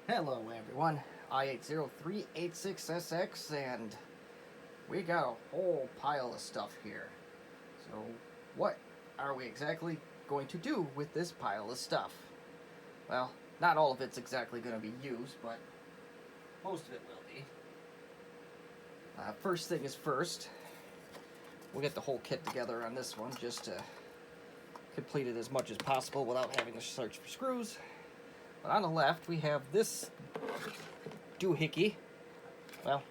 Hello everyone, I80386SX, and we got a whole pile of stuff here. So what are we exactly going to do with this pile of stuff? Well, not all of it's exactly going to be used, but most of it will be. First thing is first, we'll get the whole kit together on this one just to complete it as much as possible without having to search for screws. But on the left, we have this doohickey. Well,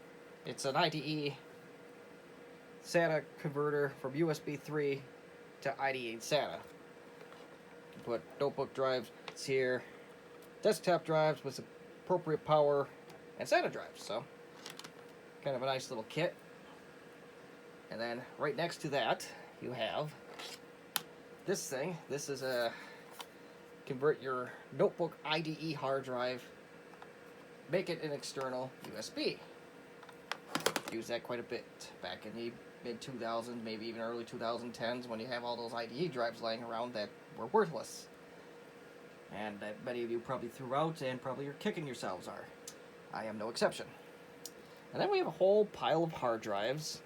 it's an IDE SATA converter from USB 3 to IDE SATA. You can put notebook drives here, desktop drives with appropriate power, and SATA drives. So, kind of a nice little kit. And then right next to that, you have this thing. This is a convert your notebook IDE hard drive, make it an external USB. Use that quite a bit back in the mid-2000s, maybe even early 2010s, when you have all those IDE drives laying around that were worthless. And that many of you probably threw out, and probably are kicking yourselves are. I am no exception. And then we have a whole pile of hard drives,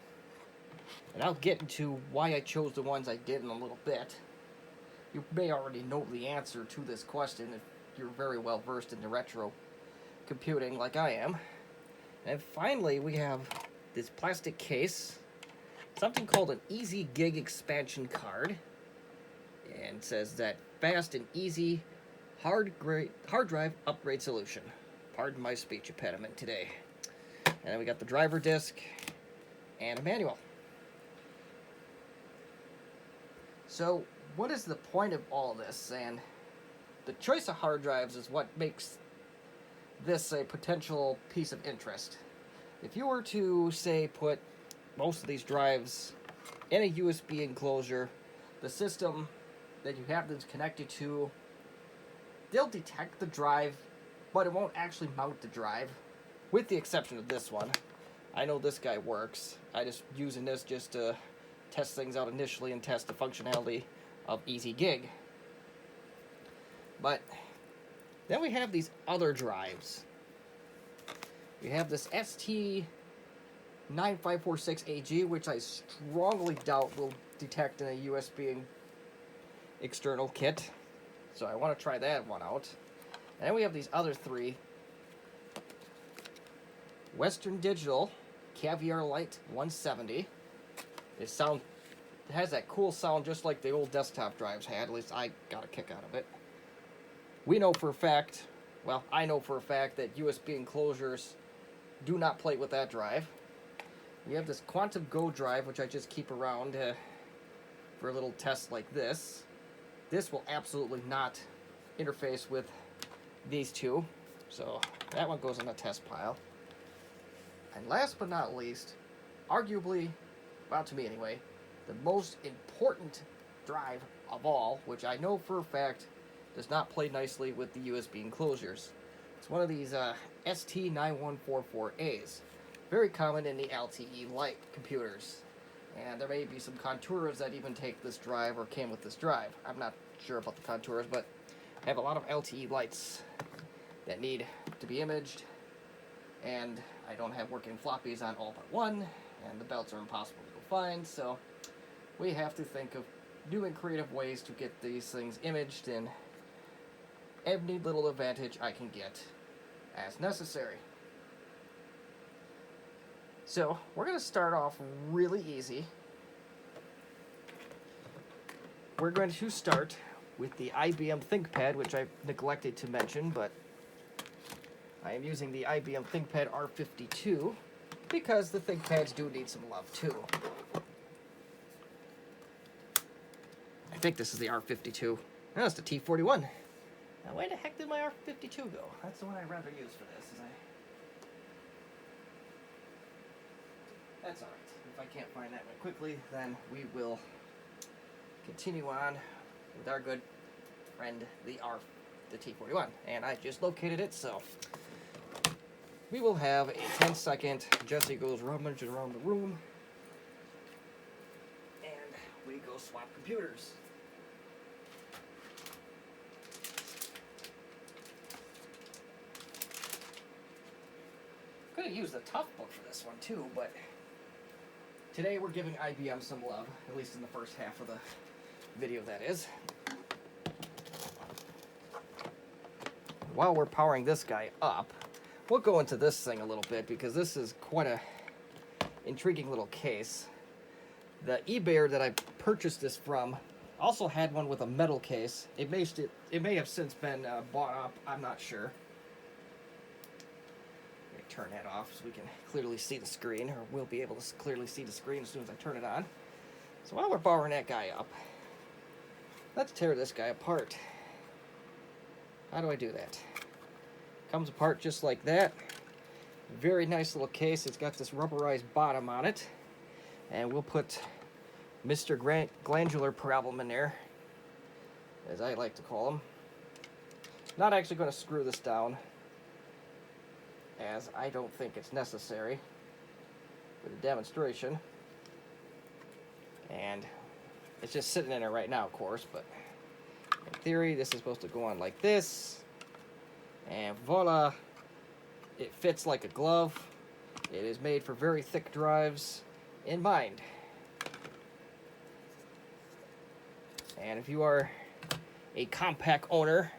and I'll get into why I chose the ones I did in a little bit. You may already know the answer to this question if you're very well versed in the retro computing like I am. And finally, we have this plastic case, something called an Easy Gig expansion card, and it says that fast and easy hard drive upgrade solution. Pardon my speech impediment today. And then we got the driver disc and a manual. So, what is the point of all this? And the choice of hard drives is what makes this a potential piece of interest. If you were to, say, put most of these drives in a USB enclosure, the system that you have them connected to, they'll detect the drive, but it won't actually mount the drive, with the exception of this one. I know this guy works. I just using this just to test things out initially and test the functionality of Easy Gig. But then we have these other drives. We have this ST9546AG, which I strongly doubt will detect in a USB external kit. So I want to try that one out. And then we have these other three. Western Digital Caviar Light 170. It has that cool sound just like the old desktop drives had. At least I got a kick out of it. We know for a fact, well, I know for a fact that USB enclosures do not play with that drive. We have this Quantum Go drive, which I just keep around for a little test like this. This will absolutely not interface with these two, so that one goes in the test pile. And last but not least, arguably, well, to me anyway, the most important drive of all, which I know for a fact does not play nicely with the USB enclosures. It's one of these ST9144As. Very common in the LTE Lite computers. And there may be some Contours that even take this drive or came with this drive. I'm not sure about the Contours, but I have a lot of LTE Lites that need to be imaged. And I don't have working floppies on all but one, and the belts are impossible to go find, so we have to think of new and creative ways to get these things imaged in any little advantage I can get as necessary. So, we're going to start off really easy. We're going to start with the IBM Thinkpad, which I've neglected to mention, but I am using the Ibm Thinkpad R52 because the ThinkPads do need some love too. I think this is the R52. No, it's the T41. Now, where the heck did my R52 go? That's the one I'd rather use for this. That's alright. If I can't find that one quickly, then we will continue on with our good friend, the T41. And I just located it, so we will have a 10-second Jesse goes rummaging around the room, and we go swap computers. I'm going to use the tough book for this one too, but today we're giving IBM some love, at least in the first half of the video, that is. While we're powering this guy up, we'll go into this thing a little bit because this is quite a intriguing little case. The eBayer that I purchased this from also had one with a metal case. It may have since been bought up, I'm not sure. Let me turn that off so we can clearly see the screen, or we'll be able to clearly see the screen as soon as I turn it on. So while we're powering that guy up, let's tear this guy apart. How do I do that? Comes apart just like that. Very nice little case. It's got this rubberized bottom on it. And we'll put Mr. Glandular Problem in there, as I like to call him. Not actually going to screw this down, as I don't think it's necessary for the demonstration. And it's just sitting in there right now, of course, but in theory, this is supposed to go on like this, and voila, it fits like a glove. It is made for very thick drives in mind. And if you are a compact owner,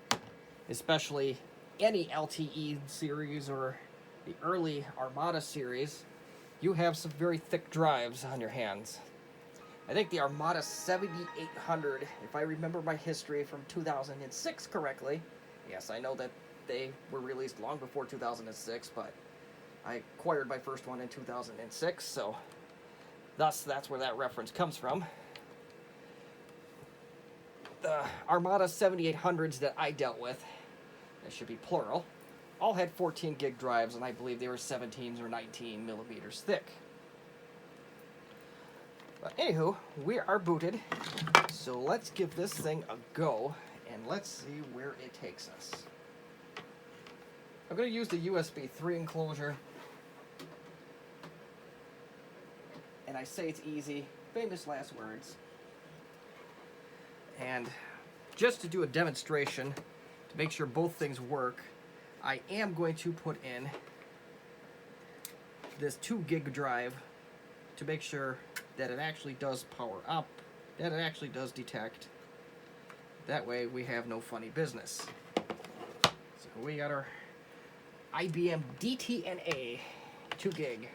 especially any LTE series or the early Armada series, you have some very thick drives on your hands. I think the Armada 7800, if I remember my history from 2006 correctly, yes, I know that they were released long before 2006, but I acquired my first one in 2006, so thus that's where that reference comes from. The Armada 7800s that I dealt with, that should be plural, all had 14 gig drives, and I believe they were 17s or 19 millimeters thick. But anywho, we are booted, so let's give this thing a go, and let's see where it takes us. I'm going to use the USB 3 enclosure, and I say it's easy, famous last words. And just to do a demonstration, to make sure both things work, I am going to put in this 2 gig drive to make sure that it actually does power up, that it actually does detect. That way we have no funny business. So we got our IBM DTNA 2 gig.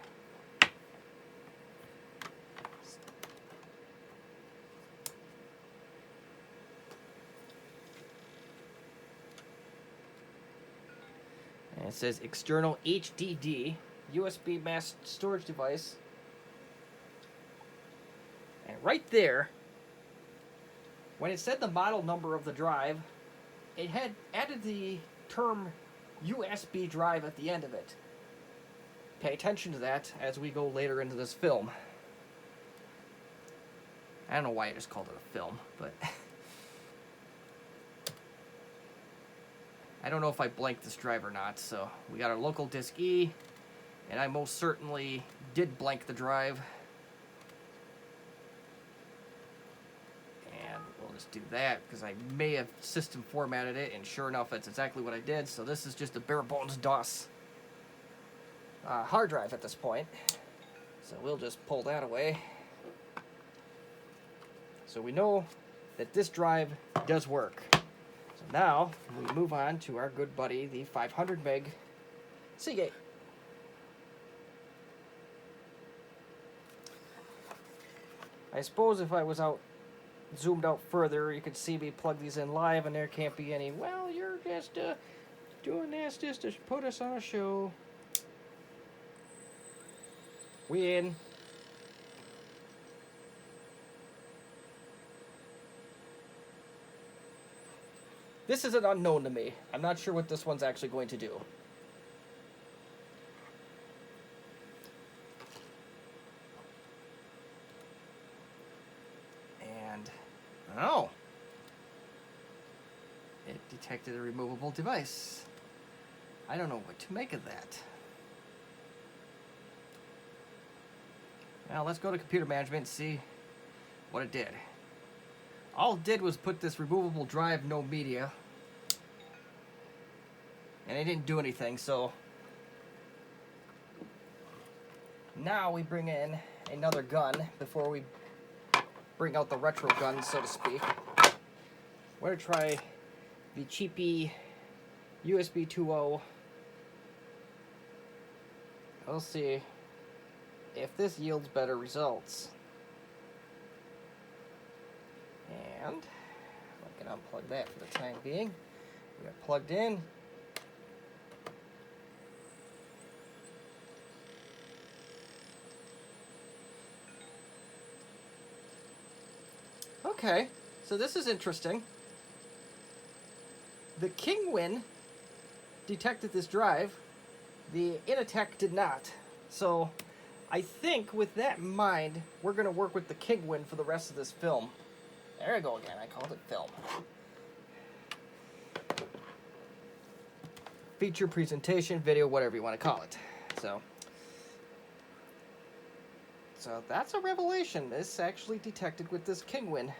And it says external HDD USB mass storage device. And right there, when it said the model number of the drive, it had added the term USB drive at the end of it. Pay attention to that as we go later into this film. I don't know why I just called it a film, but I don't know if I blanked this drive or not. So we got our local disk E, and I most certainly did blank the drive. Just do that because I may have system formatted it, and sure enough, that's exactly what I did. So this is just a bare bones DOS hard drive at this point. So we'll just pull that away. So we know that this drive does work. So now we move on to our good buddy, the 500 meg Seagate. I suppose if I was zoomed out further, you could see me plug these in live, and there can't be any, well, you're just doing this just to put us on a show. We in. This is an unknown to me. I'm not sure what this one's actually going to do. Oh, it detected a removable device. I don't know what to make of that. Now let's go to computer management and see what it did. All it did was put this removable drive, no media, and it didn't do anything. So now we bring in another gun before we bring out the retro gun, so to speak. We're going to try the cheapy USB 2.0. We'll see if this yields better results. And I can unplug that for the time being. We got plugged in. Okay, so this is interesting. The Kingwin detected this drive. The Initech did not. So I think with that in mind, we're going to work with the Kingwin for the rest of this film. There we go again. I called it film. Feature, presentation, video, whatever you want to call it. So that's a revelation. This actually detected with this Kingwin.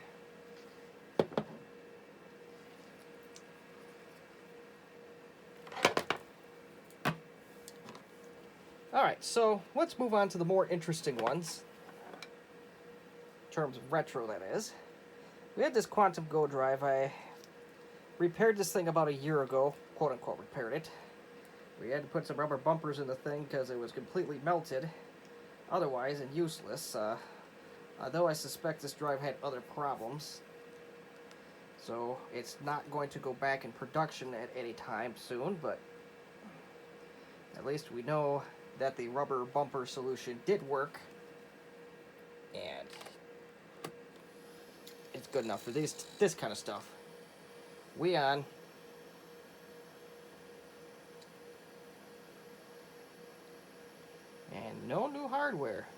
Alright, so let's move on to the more interesting ones. In terms of retro, that is. We had this Quantum Go Drive. I repaired this thing about a year ago. Quote-unquote repaired it. We had to put some rubber bumpers in the thing because it was completely melted. Otherwise, and useless. Although I suspect this drive had other problems. So it's not going to go back in production at any time soon, but at least we know that the rubber bumper solution did work, and it's good enough for this kind of stuff. We on. And no new hardware.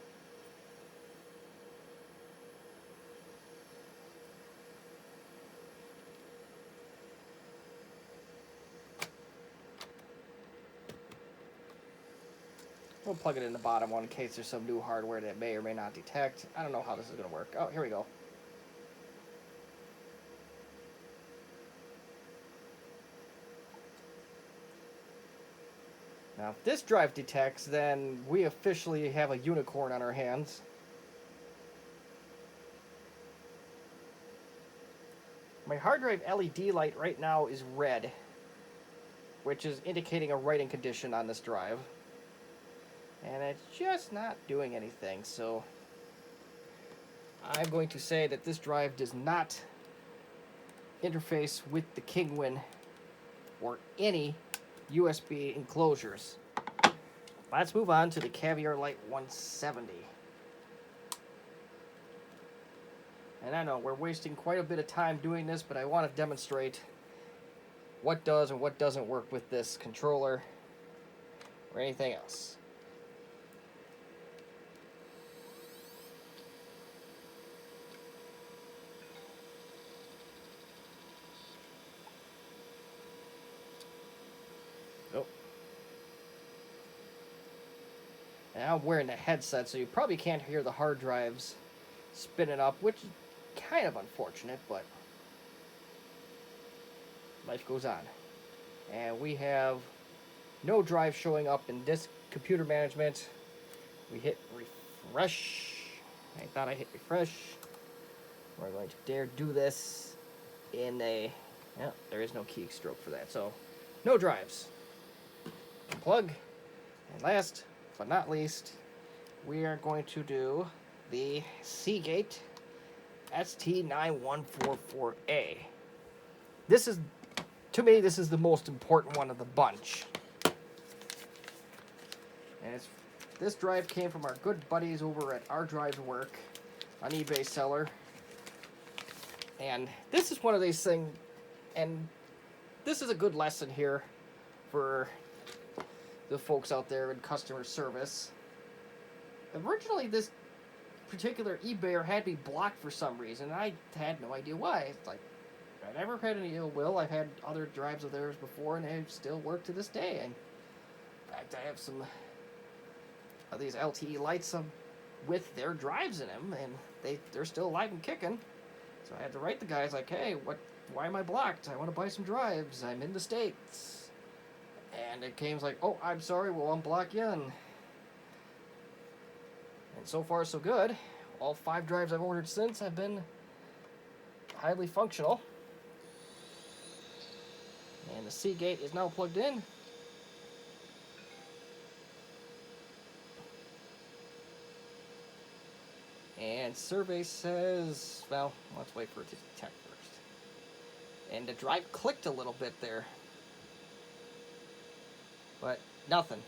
We'll plug it in the bottom one in case there's some new hardware that may or may not detect. I don't know how this is going to work. Oh, here we go. Now, if this drive detects, then we officially have a unicorn on our hands. My hard drive LED light right now is red, which is indicating a writing condition on this drive. And it's just not doing anything, so I'm going to say that this drive does not interface with the Kingwin or any USB enclosures. Let's move on to the Caviar Light 170. And I know we're wasting quite a bit of time doing this, but I want to demonstrate what does and what doesn't work with this controller or anything else. And I'm wearing a headset, so you probably can't hear the hard drives spinning up, which is kind of unfortunate, but life goes on. And we have no drive showing up in disk computer management. We hit refresh. I thought I hit refresh. We're going to dare do this in a... Yeah, there is no keystroke for that, so no drives. Plug. And last but not least, we are going to do the Seagate ST9144A. This is, to me, this is the most important one of the bunch. And this drive came from our good buddies over at Our Drives Work, an eBay seller. And this is one of these things, and this is a good lesson here for the folks out there in customer service. Originally, this particular eBayer had me blocked for some reason, and I had no idea why. It's like, I never had any ill will. I've had other drives of theirs before, and they still work to this day. And in fact, I have some of these LTE lights with their drives in them, and they're still alive and kicking. So I had to write the guys like, hey, why am I blocked? I want to buy some drives. I'm in the States. And it came like, oh, I'm sorry, we'll unblock you. And so far so good. All 5 drives I've ordered since have been highly functional. And the Seagate is now plugged in. And survey says, well, let's wait for it to detect first. And the drive clicked a little bit there. But nothing.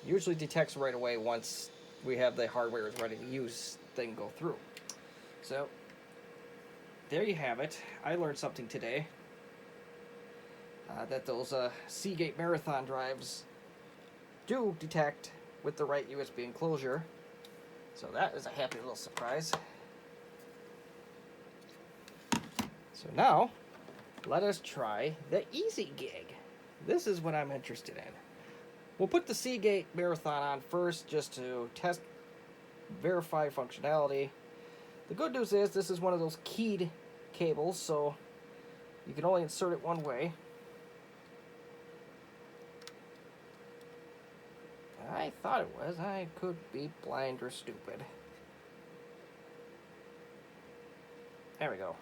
Usually detects right away once we have the hardware is ready to use thing go through. So there you have it. I learned something today. That those Seagate Marathon drives do detect with the right USB enclosure. So that is a happy little surprise. So now, let us try the Easy Gig. This is what I'm interested in. We'll put the Seagate Marathon on first just to test, verify functionality. The good news is this is one of those keyed cables, so you can only insert it one way. I thought it was. I could be blind or stupid. There we go.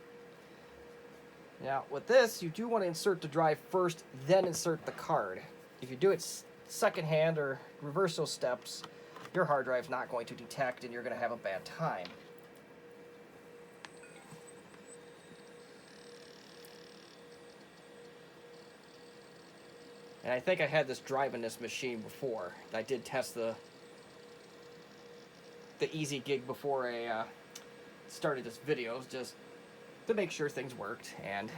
Now, with this, you do want to insert the drive first, then insert the card. If you do it secondhand or reverse those steps, your hard drive's not going to detect and you're going to have a bad time. And I think I had this drive in this machine before. I did test the Easy Gig before I started this video, just to make sure things worked. And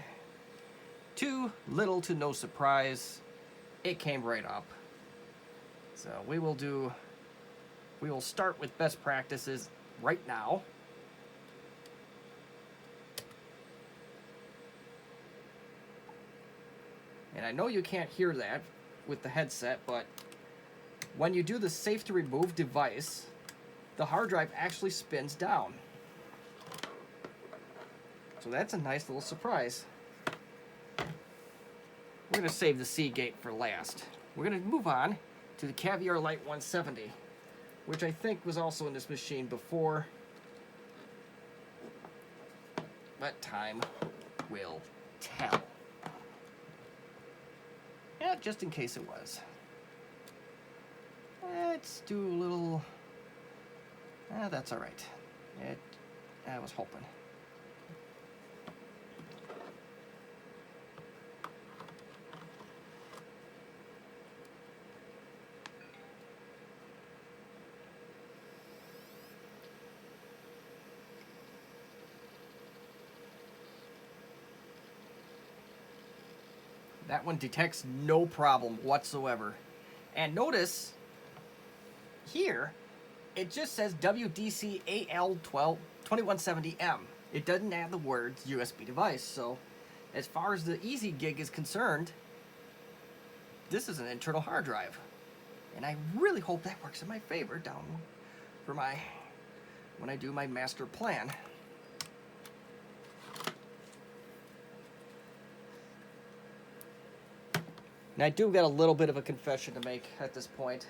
to little to no surprise, it came right up. So we will start with best practices right now. And I know you can't hear that with the headset, but when you do the safe to remove device, the hard drive actually spins down. So that's a nice little surprise. We're going to save the Seagate for last. We're going to move on to the Caviar Light 170, which I think was also in this machine before. But time will tell. Yeah, just in case it was. Let's do a little... that's alright. I was hoping. That one detects no problem whatsoever. And notice here, it just says WDC-AL2170M. It doesn't add the words USB device. So as far as the Easy Gig is concerned, this is an internal hard drive. And I really hope that works in my favor down for when I do my master plan. And I do got a little bit of a confession to make at this point.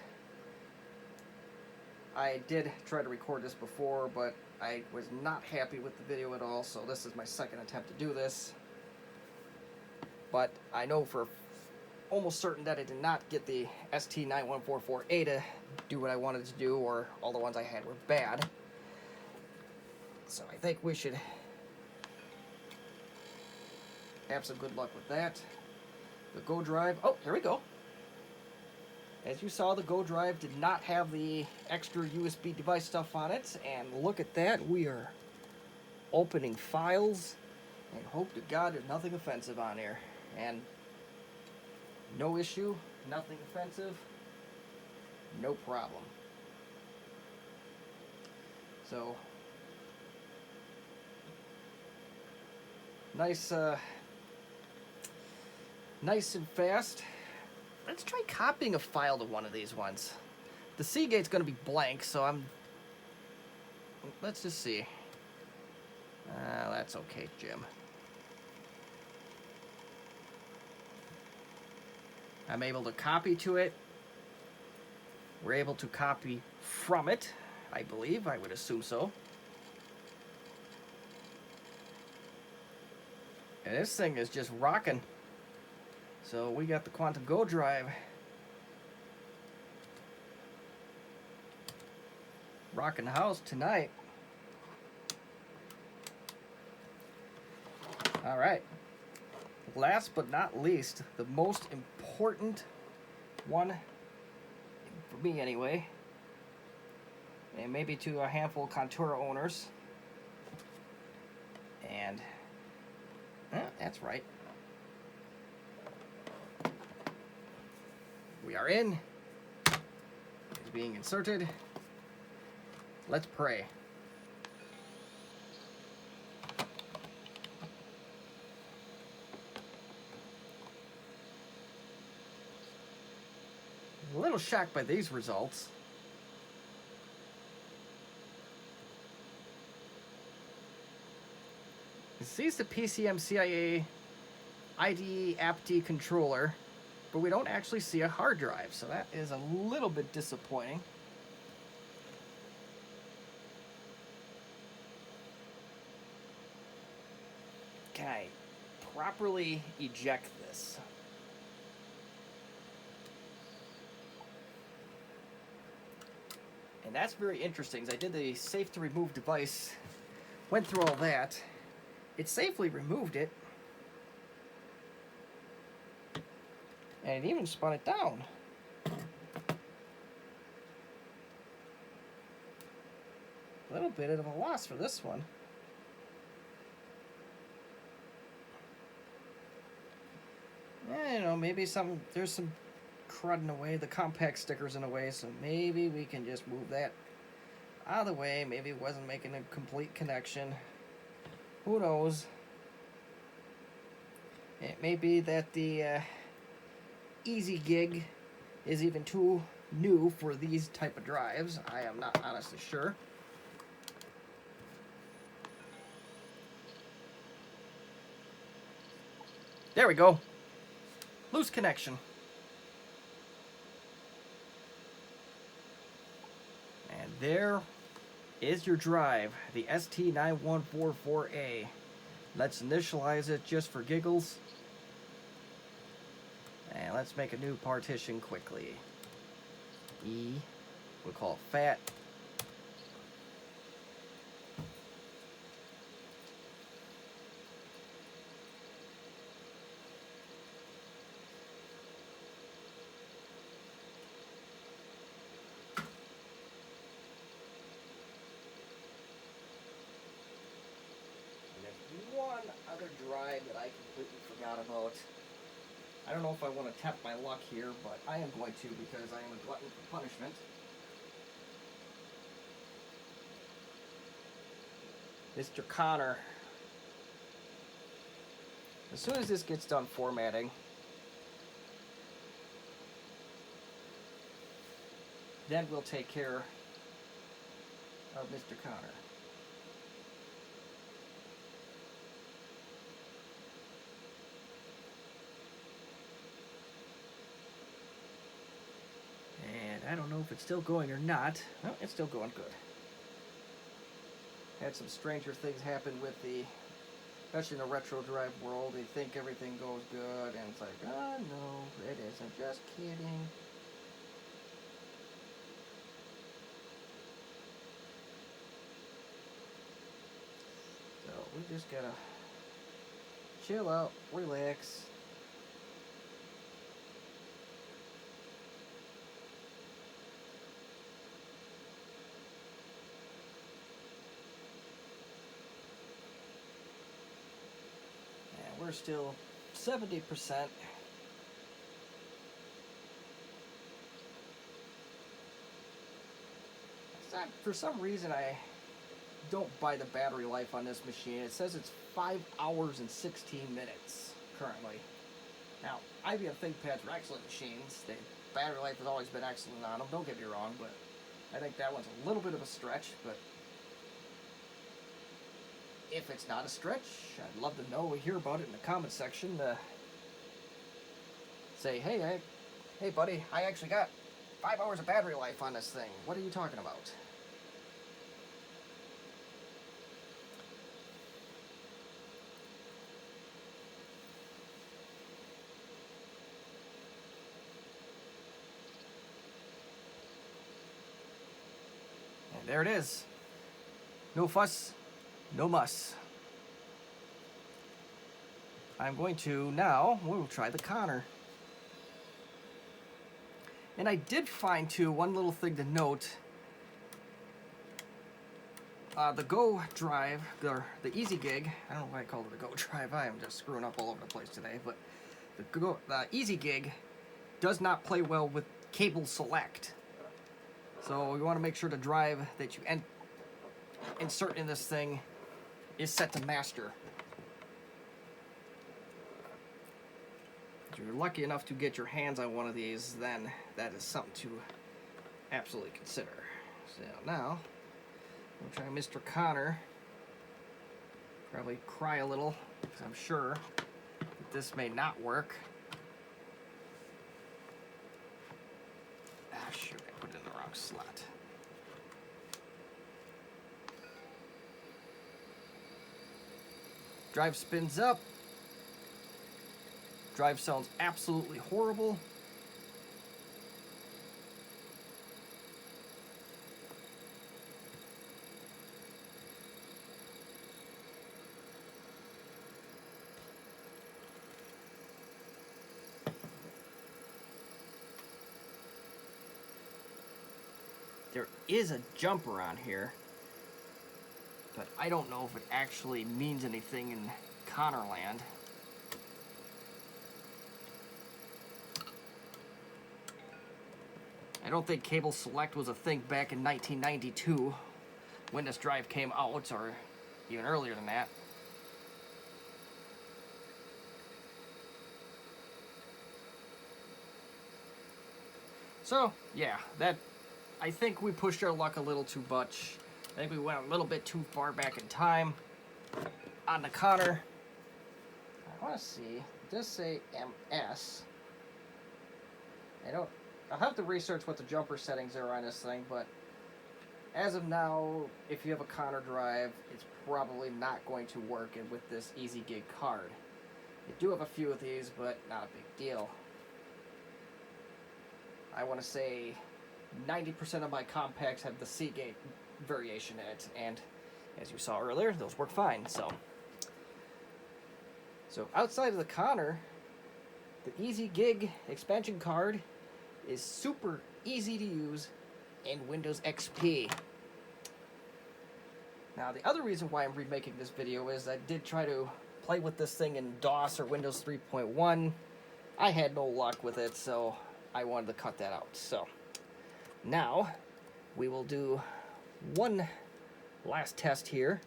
I did try to record this before, but I was not happy with the video at all, so this is my second attempt to do this. But I know for almost certain that I did not get the ST9144A to do what I wanted to do, or all the ones I had were bad. So I think we should have some good luck with that. The Go Drive, oh, here we go. As you saw, the Go Drive did not have the extra USB device stuff on it, and look at that, we are opening files, and hope to God there's nothing offensive on here. And no issue, nothing offensive, no problem. So, nice and fast. Let's try copying a file to one of these ones. The Seagate's going to be blank, so let's just see. That's okay, Jim. I'm able to copy to it. We're able to copy from it. I believe. I would assume so. And this thing is just rocking. So we got the Quantum Go Drive rocking the house tonight. All right. Last but not least, the most important one, for me anyway, and maybe to a handful of Contura owners. And that's right. We are in. It's being inserted. Let's pray. A little shocked by these results. It sees the PCM-CIA IDE APT controller, but we don't actually see a hard drive, so that is a little bit disappointing. Can I properly eject this? And that's very interesting, because I did the safe to remove device, went through all that. It safely removed it. And it even spun it down. A little bit of a loss for this one. You know, maybe there's some crud in the way, the compact sticker's in the way, so maybe we can just move that out of the way. Maybe it wasn't making a complete connection. Who knows? It may be that the Easy Gig is even too new for these type of drives. I am not honestly sure. There we go. Loose connection. And there is your drive, the ST9144A. Let's initialize it just for giggles. And let's make a new partition quickly. E, we'll call it fat. Other drive that I completely forgot about. I don't know if I want to tap my luck here, but I am going to, because I am a glutton for punishment. Mr. Connor. As soon as this gets done formatting, then we'll take care of Mr. Connor. I don't know if it's still going or not. No, it's still going good. Had some stranger things happen with especially in the retro drive world. They think everything goes good, and it's like, oh no, it isn't. Just kidding. So we just gotta chill out, relax. We're still 70%. For some reason, I don't buy the battery life on this machine. It says it's 5 hours and 16 minutes currently. Now, Ibm Thinkpads are excellent machines. The battery life has always been excellent on them. Don't get me wrong, but I think that one's a little bit of a stretch. But if it's not a stretch, I'd love to know, hear about it in the comment section. Say, hey buddy, I actually got 5 hours of battery life on this thing. What are you talking about? there it is. No fuss, no muss. I'm going to now, we'll try the Connor. And I did find too, one little thing to note. The Go Drive, or the Easy Gig, I don't know why I called it a Go Drive, I am just screwing up all over the place today, but the Easy Gig does not play well with cable select. So you want to make sure the drive that you insert in this thing is set to master. If you're lucky enough to get your hands on one of these, then that is something to absolutely consider. So now, we'll try Mr. Connor. Probably cry a little, because I'm sure that this may not work. Ah, shoot, I put it in the wrong slot. Drive spins up. Drive sounds absolutely horrible. There is a jumper on here, but I don't know if it actually means anything in Connorland. I don't think cable select was a thing back in 1992 when this drive came out, or even earlier than that. So, yeah, I think we pushed our luck a little too much. I think we went a little bit too far back in time on the Connor. I want to see, it does say MS. I'll have to research what the jumper settings are on this thing, but as of now, if you have a Connor drive, it's probably not going to work with this Easy Gig card. You do have a few of these, but not a big deal. I want to say 90% of my compacts have the Seagate variation in it, and as you saw earlier, those work fine. So outside of the Connor, the Easy Gig expansion card is super easy to use in Windows XP. Now, the other reason why I'm remaking this video is I did try to play with this thing in DOS or Windows 3.1. I had no luck with it, so I wanted to cut that out. So now we will do one last test here.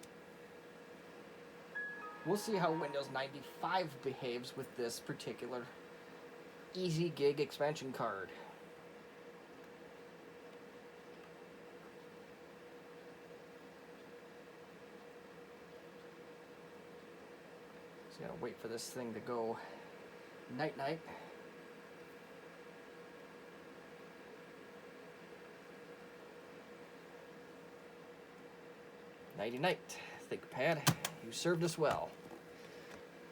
We'll see how Windows 95 behaves with this particular Easy Gig expansion card. Just gotta wait for this thing to go night-night. Nighty-night, ThinkPad. You served us well.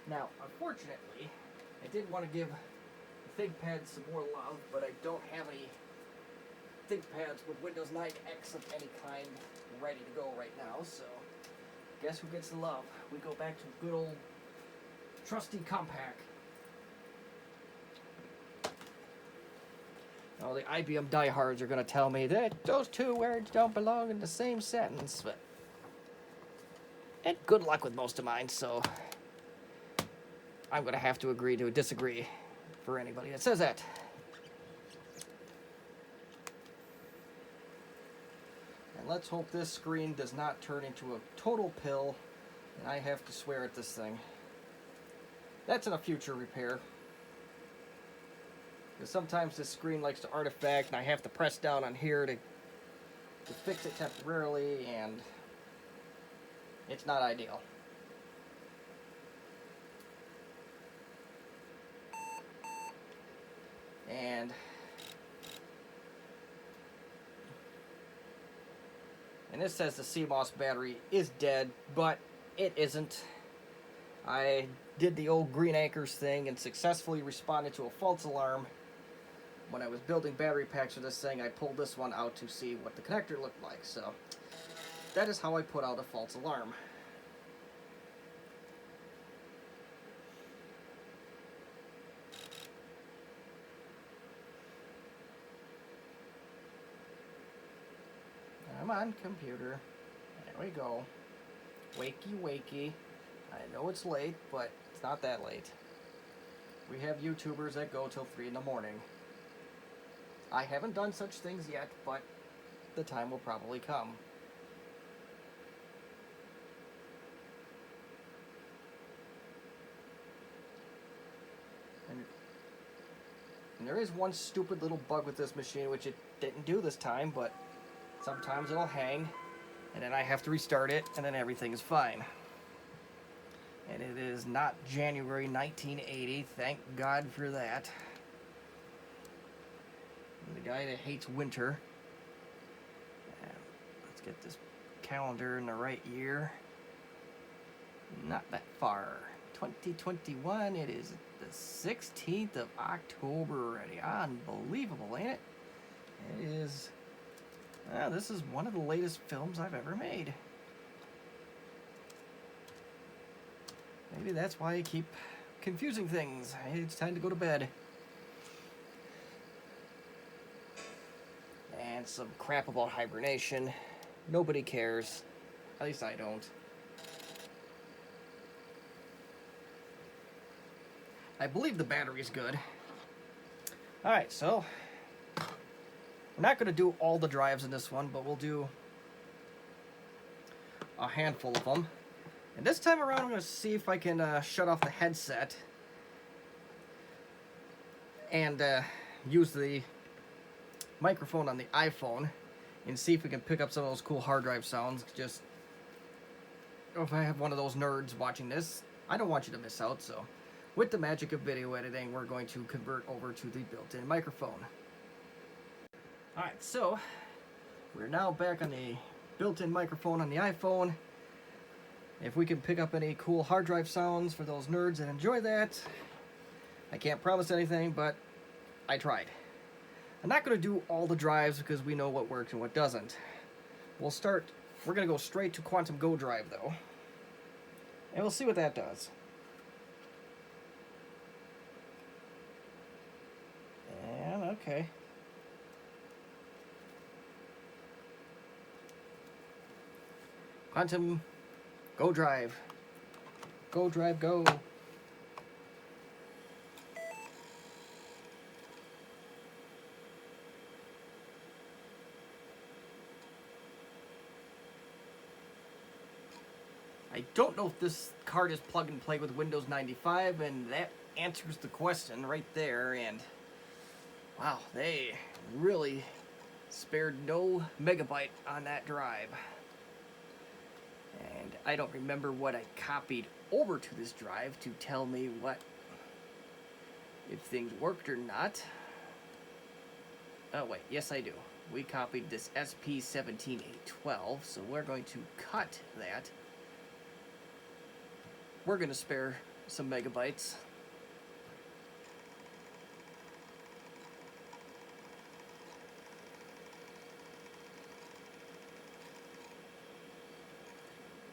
Now, unfortunately, I did want to give the ThinkPad some more love, but I don't have any ThinkPads with Windows 9X of any kind ready to go right now, so guess who gets the love? We go back to good old trusty Compaq. Now, the IBM diehards are going to tell me that those two words don't belong in the same sentence, but and good luck with most of mine, so I'm going to have to agree to disagree for anybody that says that. And let's hope this screen does not turn into a total pill and I have to swear at this thing. That's in a future repair. Because sometimes this screen likes to artifact and I have to press down on here to fix it temporarily, and it's not ideal. And this says the CMOS battery is dead, but it isn't. I did the old green anchors thing and successfully responded to a false alarm. When I was building battery packs for this thing, I pulled this one out to see what the connector looked like. So that is how I put out a false alarm. Come on, computer. There we go. Wakey, wakey. I know it's late, but it's not that late. We have YouTubers that go till 3 in the morning. I haven't done such things yet, but the time will probably come. And there is one stupid little bug with this machine, which it didn't do this time, but sometimes it'll hang, and then I have to restart it, and then everything is fine. And it is not January 1980, thank God for that. I'm the guy that hates winter. And let's get this calendar in the right year. Not that far. 2021, it is the 16th of October already. Unbelievable, ain't it? It is. This is one of the latest films I've ever made. Maybe that's why I keep confusing things. It's time to go to bed. And some crap about hibernation. Nobody cares. At least I don't. I believe the battery's good. Alright, so we're not going to do all the drives in this one, but we'll do a handful of them. And this time around, I'm going to see if I can shut off the headset and use the microphone on the iPhone and see if we can pick up some of those cool hard drive sounds. Just if I have one of those nerds watching this, I don't want you to miss out. So with the magic of video editing, we're going to convert over to the built-in microphone. Alright, so we're now back on the built-in microphone on the iPhone. If we can pick up any cool hard drive sounds for those nerds that enjoy that, I can't promise anything, but I tried. I'm not going to do all the drives because we know what works and what doesn't. We're going to go straight to Quantum Go Drive though, and we'll see what that does. And okay. Quantum Go Drive. Go Drive Go. I don't know if this card is plug and play with Windows 95, and that answers the question right there. And wow, they really spared no megabyte on that drive. And I don't remember what I copied over to this drive to tell me if things worked or not. Oh wait, yes I do. We copied this SP17812, so we're going to cut that. We're going to spare some megabytes.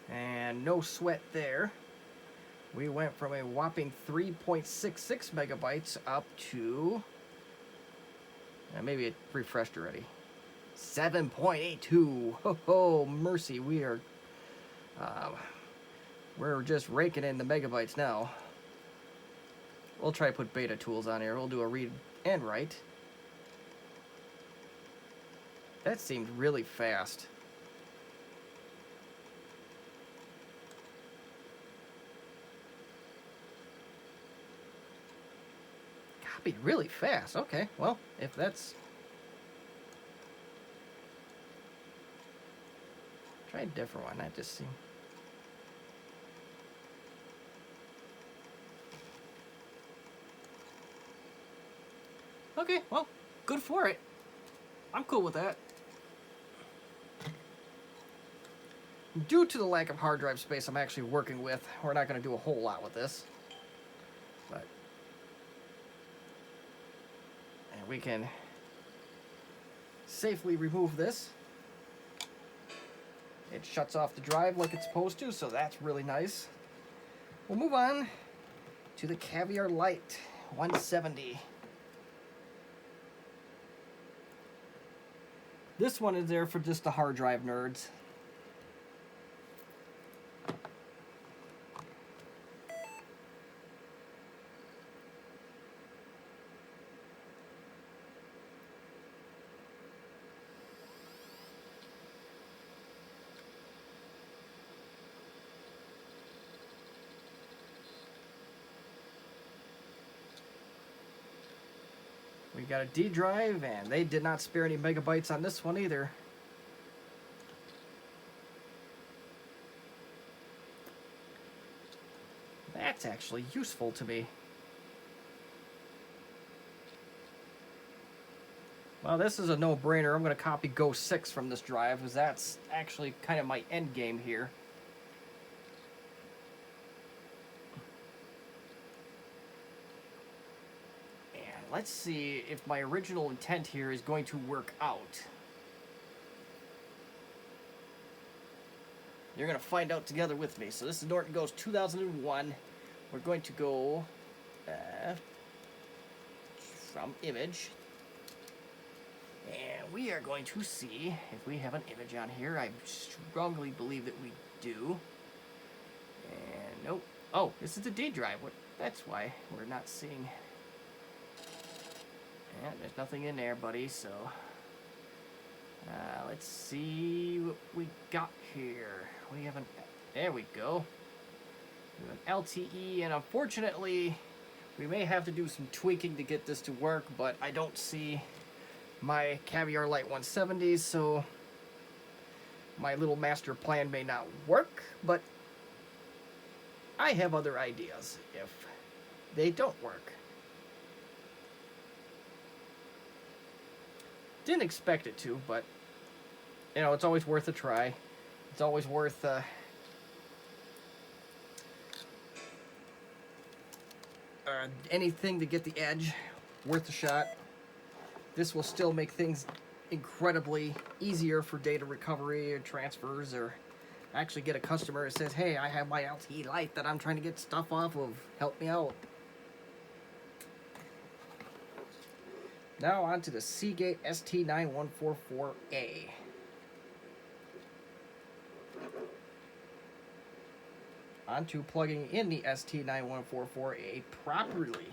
And no sweat there. We went from a whopping 3.66 megabytes up to, maybe it refreshed already, 7.82. Oh, mercy, we're just raking in the megabytes now. We'll try to put beta tools on here. We'll do a read and write. That seemed really fast. Copied really fast. Okay, well, if that's... Try a different one. That just seemed... Okay, well, good for it. I'm cool with that. Due to the lack of hard drive space I'm actually working with, we're not going to do a whole lot with this. But and we can safely remove this. It shuts off the drive like it's supposed to, so that's really nice. We'll move on to the Caviar Light 170. This one is there for just the hard drive nerds. We got a D drive, and they did not spare any megabytes on this one either. That's actually useful to me. Well, this is a no-brainer. I'm going to copy Go 6 from this drive, because that's actually kind of my end game here. Let's see if my original intent here is going to work out. You're going to find out together with me. So this is Norton Goes 2001. We're going to go from image. And we are going to see if we have an image on here. I strongly believe that we do. And nope. Oh, this is the D drive. That's why we're not seeing... Yeah, there's nothing in there, buddy, so let's see what we got here. We have an... There we go. We have an LTE, and unfortunately, we may have to do some tweaking to get this to work, but I don't see my Caviar Light 170s, so my little master plan may not work, but I have other ideas if they don't work. Didn't expect it to, but, you know, it's always worth a try. It's always worth, anything to get the edge, worth a shot. This will still make things incredibly easier for data recovery or transfers, or actually get a customer that says, hey, I have my LTE Lite that I'm trying to get stuff off of. Help me out. Now on to the Seagate ST9144A. On to plugging in the ST9144A properly.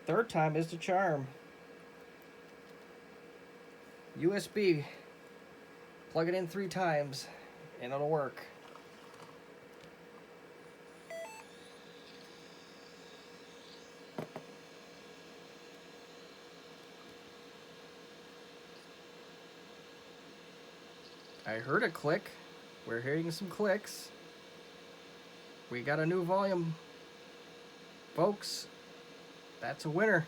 Third time is the charm. USB. Plug it in 3 times and it'll work. I heard a click. We're hearing some clicks. We got a new volume. Folks, that's a winner.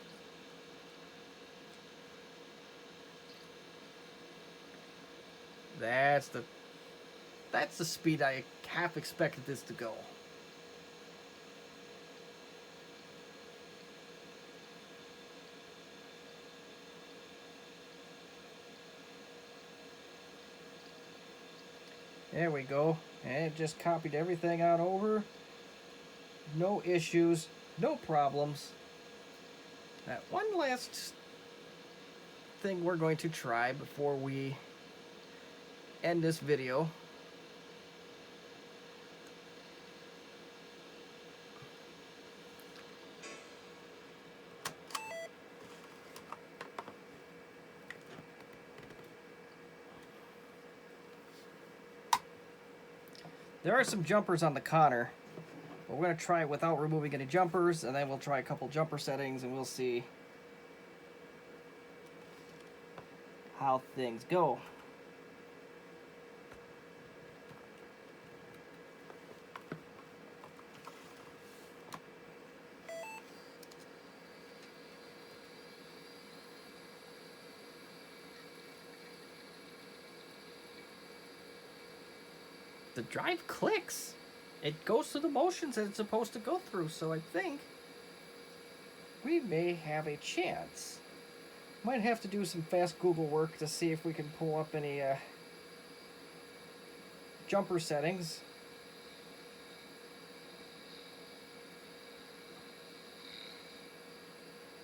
That's the speed I half expected this to go. There we go. And it just copied everything out over. No issues, no problems. Now, one last thing we're going to try before we end this video. There are some jumpers on the Connor, but we're going to try it without removing any jumpers, and then we'll try a couple jumper settings, and we'll see how things go. The drive clicks. It goes through the motions that it's supposed to go through, so I think we may have a chance. Might have to do some fast Google work to see if we can pull up any jumper settings.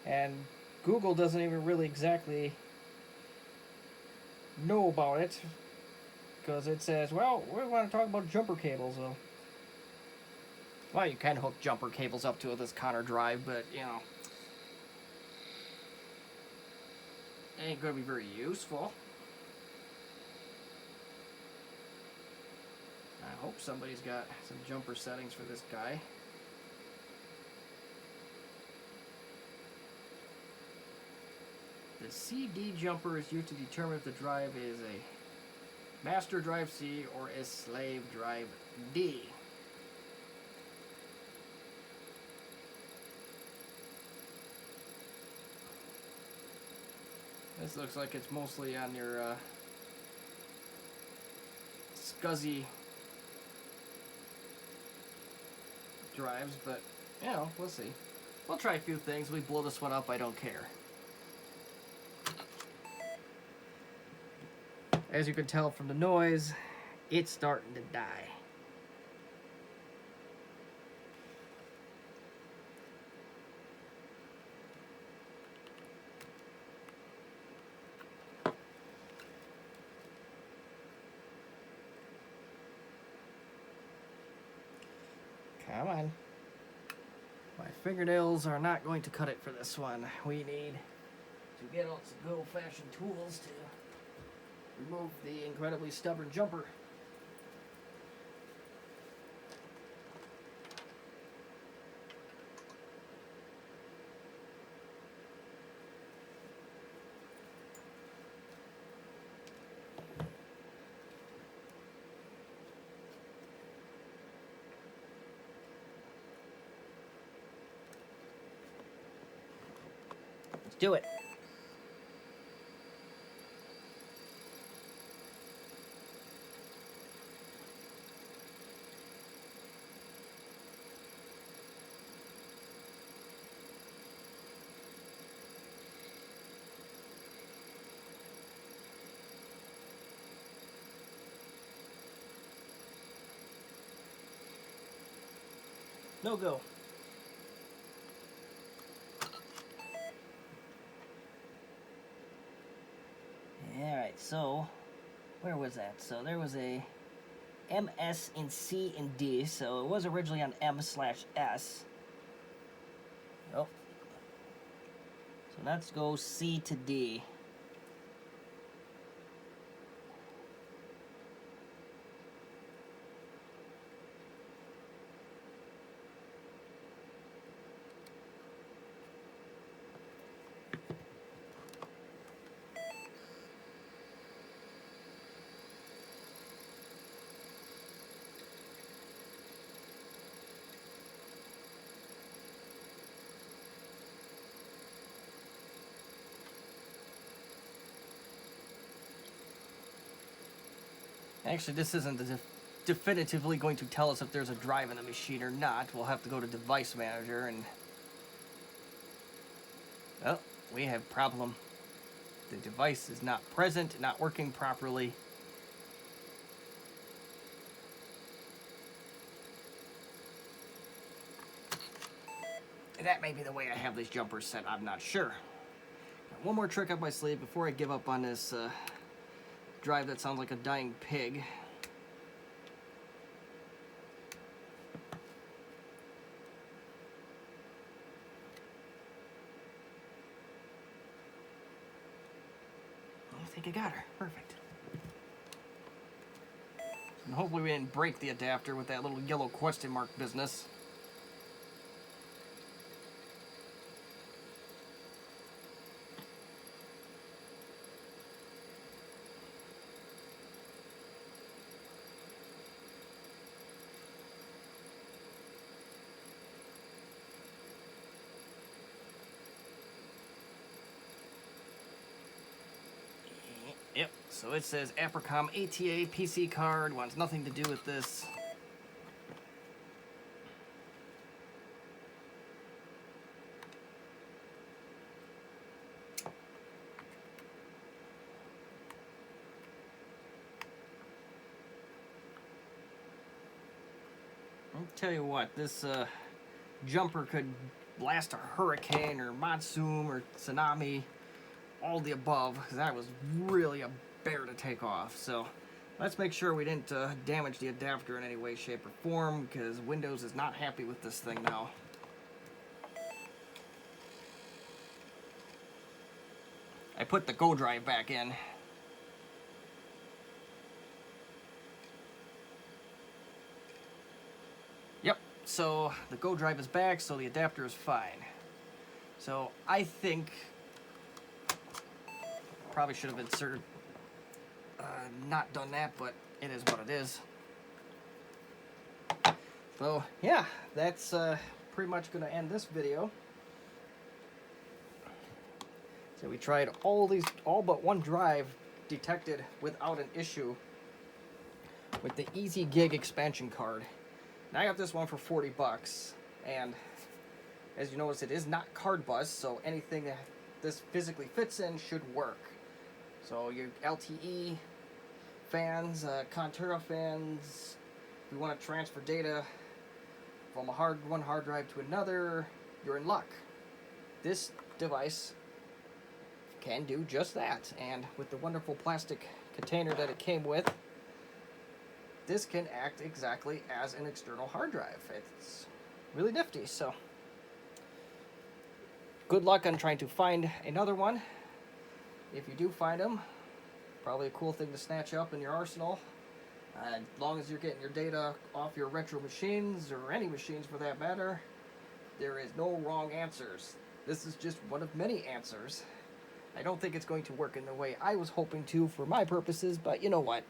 And Google doesn't even really exactly know about it, because it says, well, we want to talk about jumper cables. Well, you can hook jumper cables up to this counter drive, but, you know, it ain't going to be very useful. I hope somebody's got some jumper settings for this guy. The CD jumper is used to determine if the drive is a master drive C or a slave drive D. This looks like it's mostly on your SCSI drives, but, you know, we'll see. We'll try a few things. We blow this one up, I don't care. As you can tell from the noise, it's starting to die. Come on. My fingernails are not going to cut it for this one. We need to get out some good old-fashioned tools to remove the incredibly stubborn jumper. Let's do it. No go. Alright, so where was that? So there was a M, S, and C, and D. So it was originally on M/S. Oh. So let's go C to D. Actually, this isn't definitively going to tell us if there's a drive in the machine or not. We'll have to go to Device Manager and... Oh, we have a problem. The device is not present, not working properly. That may be the way I have these jumpers set, I'm not sure. Got one more trick up my sleeve before I give up on this drive that sounds like a dying pig. I think I got her. Perfect. And hopefully we didn't break the adapter with that little yellow question mark business. Yep, so it says Apricom ATA PC card, wants nothing to do with this. I'll tell you what, this jumper could last a hurricane or monsoon or tsunami, all the above, because that was really a bear to take off. So let's make sure we didn't damage the adapter in any way, shape, or form, because Windows is not happy with this thing now. I put the Go Drive back in. Yep, so the Go Drive is back, so the adapter is fine. So I think probably should have inserted, not done that, but it is what it is. So yeah, that's pretty much going to end this video. So we tried all but one drive detected without an issue with the Easy Gig expansion card. Now I got this one for 40 bucks, and as you notice, it is not card bus, so anything that this physically fits in should work. So your LTE fans, Contura fans, if you want to transfer data from one hard drive to another, you're in luck. This device can do just that, and with the wonderful plastic container that it came with, this can act exactly as an external hard drive. It's really nifty. So good luck on trying to find another one. If you do find them, probably a cool thing to snatch up in your arsenal. As long as you're getting your data off your retro machines, or any machines for that matter, there is no wrong answers. This is just one of many answers. I don't think it's going to work in the way I was hoping to for my purposes, but you know what?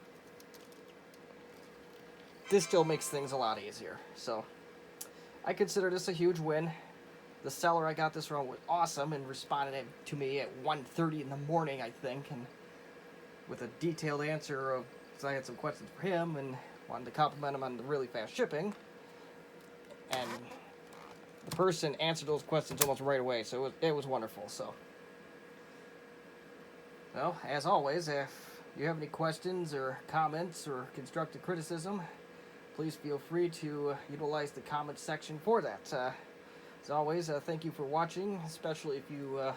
This still makes things a lot easier. So I consider this a huge win. The seller I got this from was awesome and responded to me at 1:30 in the morning, I think, and with a detailed answer of, because I had some questions for him and wanted to compliment him on the really fast shipping. And the person answered those questions almost right away, so it was wonderful. So, well, as always, if you have any questions or comments or constructive criticism, please feel free to utilize the comments section for that. As always, thank you for watching, especially if you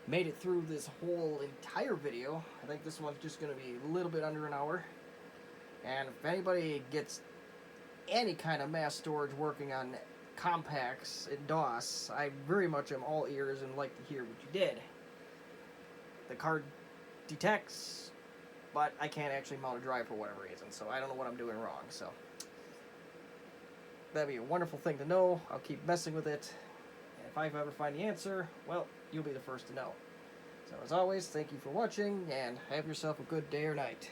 made it through this whole entire video. I think this one's just going to be a little bit under an hour. And if anybody gets any kind of mass storage working on compacts in DOS, I very much am all ears and like to hear what you did. The card detects, but I can't actually mount a drive for whatever reason, so I don't know what I'm doing wrong. So that'd be a wonderful thing to know. I'll keep messing with it. And if I ever find the answer, well, you'll be the first to know. So as always, thank you for watching, and have yourself a good day or night.